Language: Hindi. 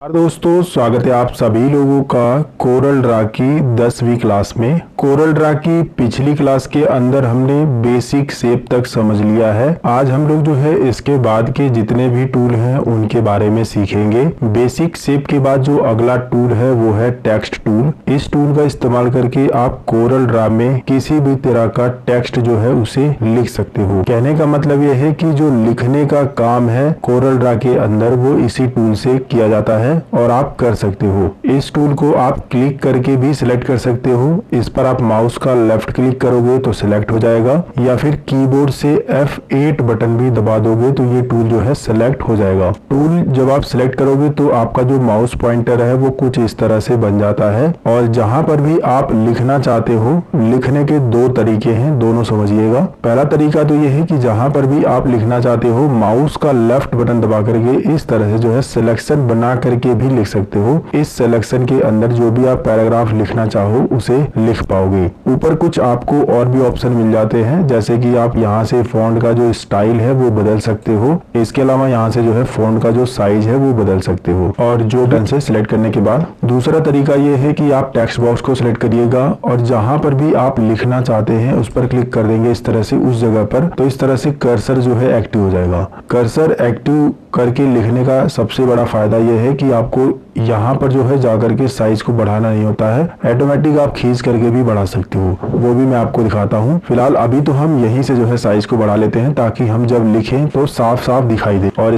दोस्तों, स्वागत है आप सभी लोगों का कोरल ड्रा की 10वीं क्लास में। कोरल ड्रा की पिछली क्लास के अंदर हमने बेसिक शेप तक समझ लिया है। आज हम लोग जो है इसके बाद के जितने भी टूल हैं उनके बारे में सीखेंगे। बेसिक शेप के बाद जो अगला टूल है वो है टेक्स्ट टूल। इस टूल का इस्तेमाल करके आप कोरल ड्रा में किसी भी तरह का टेक्स्ट जो है उसे लिख सकते हो। कहने का मतलब यह है कि जो लिखने का काम है कोरल ड्रा के अंदर वो इसी टूल से किया जाता है और आप कर सकते हो। इस टूल को आप क्लिक करके भी सिलेक्ट कर सकते हो। इस पर आप माउस का लेफ्ट क्लिक करोगे तो सिलेक्ट हो जाएगा, या फिर कीबोर्ड से F8 बटन भी दबा दोगे तो ये टूल जो है सिलेक्ट हो जाएगा। टूल जब आप सिलेक्ट करोगे तो आपका जो माउस पॉइंटर है वो कुछ इस तरह से बन जाता है। और जहां पर भी आप लिखना चाहते हो, लिखने के दो तरीके हैं, दोनों समझिएगा। पहला तरीका तो ये है कि जहां पर भी आप लिखना चाहते हो माउस का लेफ्ट बटन दबा करके इस तरह से जो है सिलेक्शन बना करके भी लिख सकते हो। इस सिलेक्शन के अंदर जो भी आप पैराग्राफ लिखना चाहो उसे लिख पाओगे। ऊपर कुछ आपको और भी ऑप्शन मिल जाते हैं, जैसे कि आप यहाँ से फॉन्ट का जो स्टाइल है वो बदल सकते हो। इसके अलावा यहाँ से जो है फॉन्ट का जो साइज है वो बदल सकते हो। और जो बटन से सिलेक्ट करने के बाद दूसरा तरीका ये है कि आप टेक्स्ट बॉक्स को सिलेक्ट करिएगा और जहां पर भी आप लिखना चाहते हैं उस पर क्लिक कर देंगे इस तरह से उस जगह पर, तो इस तरह से कर्सर जो है एक्टिव हो जाएगा। कर्सर एक्टिव करके लिखने का सबसे बड़ा फायदा यह है कि आपको यहाँ पर जो है जाकर के साइज को बढ़ाना नहीं होता है, ऑटोमेटिक आप खींच करके भी बढ़ा सकते हो। वो भी मैं आपको दिखाता हूँ। फिलहाल अभी तो हम यहीं से जो है साइज को बढ़ा लेते हैं ताकि हम जब लिखें तो साफ साफ दिखाई दे। और